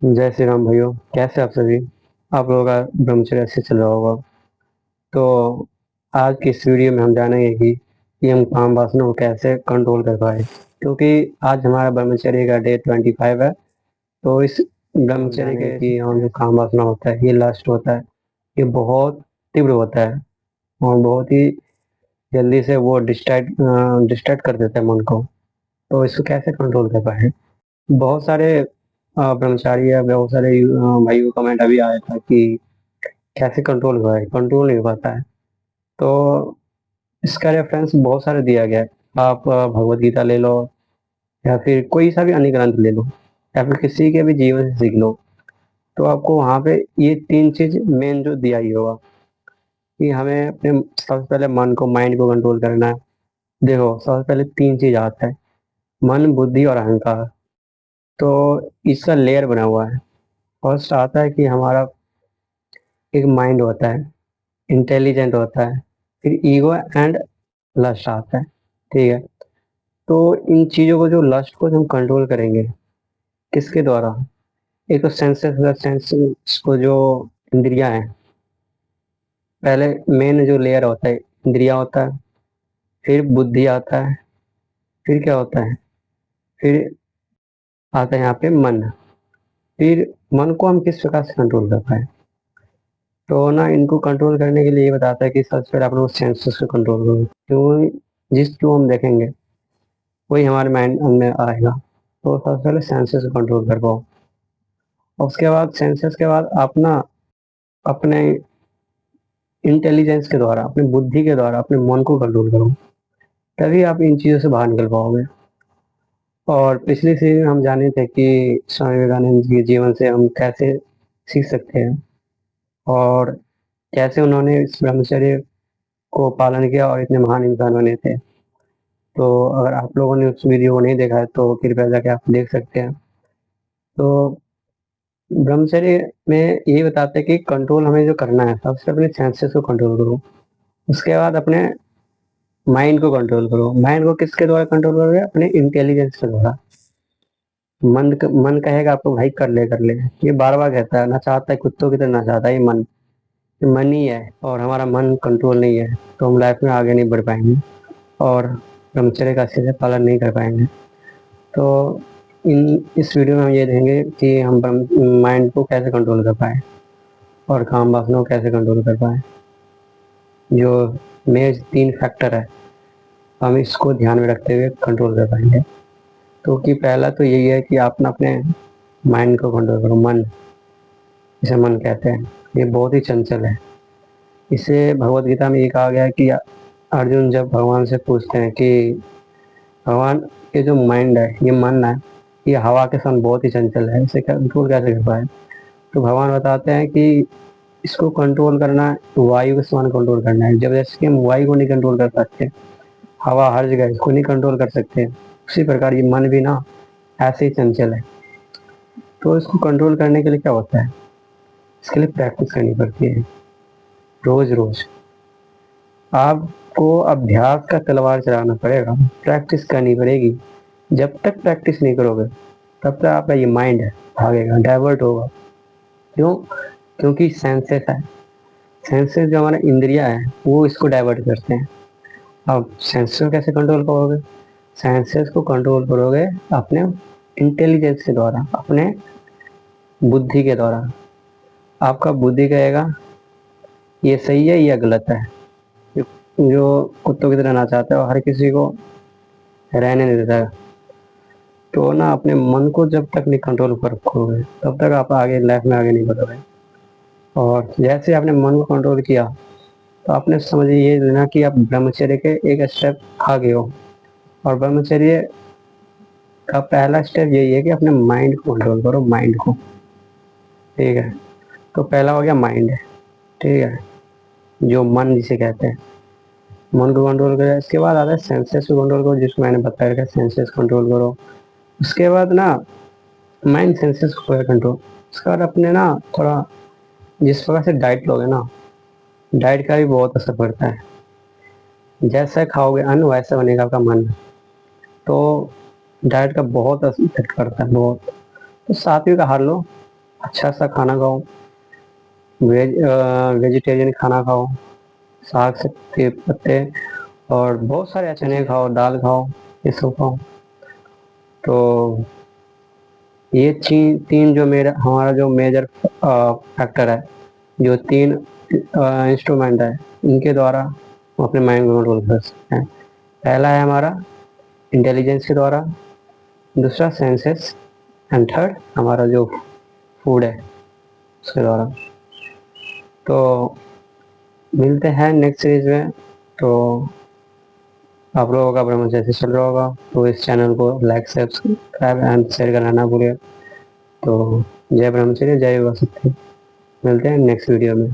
जय श्री राम भाइयों। कैसे आप सभी? आप लोगों का ब्रह्मचर्य ऐसे चल रहा होगा। तो आज की इस वीडियो में हम जानेंगे कि हम काम वासना को कैसे कंट्रोल कर पाए, क्योंकि आज हमारा ब्रह्मचर्य का डे 25 है। तो इस ब्रह्मचर्य के कि हम जो काम वासना होता है, ये लस्ट होता है, ये बहुत तीव्र होता है और बहुत ही जल्दी से वो डिस्ट्रैक्ट कर देता है मन को। तो इसको कैसे कंट्रोल कर पाए? बहुत सारे ब्रह्मचारी या बहुत सारे भाइयों का कमेंट अभी आया था कि कैसे कंट्रोल हुआ है, कंट्रोल नहीं हो पाता है। तो इसका रेफरेंस बहुत सारे दिया गया है। आप भगवत गीता ले लो या फिर कोई सा भी अन्य ग्रंथ ले लो या फिर किसी के भी जीवन से सीख लो। तो आपको वहाँ पे ये तीन चीज मेन जो दिया ही होगा कि हमें अपने सबसे पहले मन को, माइंड को कंट्रोल करना है। देखो, सबसे पहले तीन चीज आता है: मन, बुद्धि और अहंकार। तो इसका लेयर बना हुआ है। फर्स्ट आता है कि हमारा एक माइंड होता है, इंटेलिजेंट होता है। फिर ईगो एंड लस्ट आता है। ठीक है। तो इन चीज़ों को, जो लस्ट को हम कंट्रोल करेंगे किसके द्वारा? एक तो सेंसेस को, जो इंद्रियां हैं। पहले मेन जो लेयर होता है इंद्रिया होता है, फिर बुद्धि आता है, फिर क्या होता है, फिर आता है यहाँ पे मन। फिर मन को हम किस प्रकार से कंट्रोल कर पाए? तो ना, इनको कंट्रोल करने के लिए ये बताता है कि सबसे पहले आप लोग सेंसेस को कंट्रोल करो, क्यों? जो हम देखेंगे वही हमारे माइंड में आएगा। तो सबसे पहले सेंसेस को कंट्रोल कर पाओ। और उसके बाद सेंसेस के बाद आप ना अपने इंटेलिजेंस के द्वारा, अपनी बुद्धि के द्वारा अपने मन को कंट्रोल करो। तभी आप इन चीज़ों से बाहर निकल पाओगे। और पिछली सीरीज में हम जाने थे कि स्वामी विवेकानंद जी के जीवन से हम कैसे सीख सकते हैं और कैसे उन्होंने इस ब्रह्मचर्य को पालन किया और इतने महान इंसान बने थे। तो अगर आप लोगों ने उस वीडियो को नहीं देखा है तो कृपया जाके आप देख सकते हैं। तो ब्रह्मचर्य में यही बताते हैं कि कंट्रोल हमें जो करना है, सबसे अपने सेंसेस को कंट्रोल करो। उसके बाद अपने माइंड को कंट्रोल करो। माइंड को किसके द्वारा कंट्रोल करोगे? अपने इंटेलिजेंस के द्वारा। मन कहेगा आपको, भाई कर ले कर ले। ये बार बार कहता है, ना चाहता है कुत्तों की तरह, ना चाहता है ये मन। ये मन ही है और हमारा मन कंट्रोल नहीं है तो हम लाइफ में आगे नहीं बढ़ पाएंगे और ब्रह्मचर्य का अच्छे से पालन नहीं कर पाएंगे। तो इस वीडियो में हम ये देखेंगे कि हम माइंड को कैसे कंट्रोल कर पाए और काम वासना को कैसे कंट्रोल कर पाए। जो मेन तीन फैक्टर है, हम इसको ध्यान में रखते हुए कंट्रोल कर पाएंगे। तो कि पहला तो यही है कि आप ना अपने माइंड को कंट्रोल करो। मन, इसे मन कहते हैं, ये बहुत ही चंचल है। इसे भगवत गीता में ये कहा गया है कि अर्जुन जब भगवान से पूछते हैं कि भगवान, ये जो माइंड है, ये मन है, ये हवा के समान बहुत ही चंचल है, इसे कंट्रोल कैसे कर पाए? तो भगवान बताते हैं कि इसको कंट्रोल करना है, वायु के समान कंट्रोल करना है। जब जैसे कि हम वायु को नहीं कंट्रोल कर सकते, हवा हर जगह, इसको नहीं कंट्रोल कर सकते, उसी प्रकार ये मन भी ना ऐसे ही चंचल है। तो इसको कंट्रोल करने के लिए क्या होता है? इसके लिए प्रैक्टिस करनी पड़ती है, रोज रोज। आपको अभ्यास का तलवार चलाना पड़ेगा, प्रैक्टिस करनी पड़ेगी। जब तक प्रैक्टिस नहीं करोगे तब तक आपका ये माइंड है भागेगा, डाइवर्ट होगा। क्यों? क्योंकि सेंसेस है, सेंसेस जो हमारा इंद्रिया है वो इसको डाइवर्ट करते हैं। अब सेंसेस को कैसे कंट्रोल करोगे? सेंसेस को कंट्रोल करोगे अपने इंटेलिजेंस के द्वारा, अपने बुद्धि के द्वारा। आपका बुद्धि कहेगा ये सही है या गलत है। जो कुत्तों की तरह नाचाता है और हर किसी को रहने नहीं देता है। तो ना, अपने मन को जब तक नहीं कंट्रोल कर रखोगे तब तक आप आगे लाइफ में आगे नहीं बढ़ोगे। और जैसे आपने मन को कंट्रोल किया तो आपने समझिए ये लेना कि आप ब्रह्मचर्य के एक स्टेप आगे हो। और ब्रह्मचर्य का पहला स्टेप यही है कि अपने माइंड को कंट्रोल करो, माइंड को। ठीक है। तो पहला हो गया माइंड। ठीक है, जो मन जिसे कहते हैं, मन को कंट्रोल करो। इसके बाद आता है सेंसेस को कंट्रोल करो, जिसको मैंने बताया था, सेंसेस कंट्रोल करो। उसके बाद ना माइंड सेंसेस को कंट्रोल। उसके बाद अपने ना थोड़ा, जिस प्रकार से डाइट लोगे ना, डाइट का भी बहुत असर पड़ता है। जैसा खाओगे अन्न वैसा बनेगा आपका मन। तो डाइट का बहुत इफेक्ट पड़ता है, बहुत। तो सात्विक आहार लो, अच्छा सा खाना खाओ, वेजिटेरियन खाना खाओ, साग के पत्ते और बहुत सारे चने खाओ, दाल खाओ, ये सब खाओ। तो ये तीन जो मेरा हमारा जो मेजर फैक्टर है, जो तीन इंस्ट्रूमेंट है, इनके द्वारा हम अपने माइंड को कंट्रोल कर सकते हैं। पहला है हमारा इंटेलिजेंस के द्वारा, दूसरा सेंसेस, एंड थर्ड हमारा जो फूड है उसके द्वारा। तो मिलते हैं नेक्स्ट सीरीज में। तो आप लोगों का ब्रह्मचर्य से चल रहा होगा, तो इस चैनल को लाइक सब्सक्राइब एंड शेयर करना ना भूलिए। तो जय ब्रह्मचर्य, जय युवा शक्ति। मिलते हैं नेक्स्ट वीडियो में।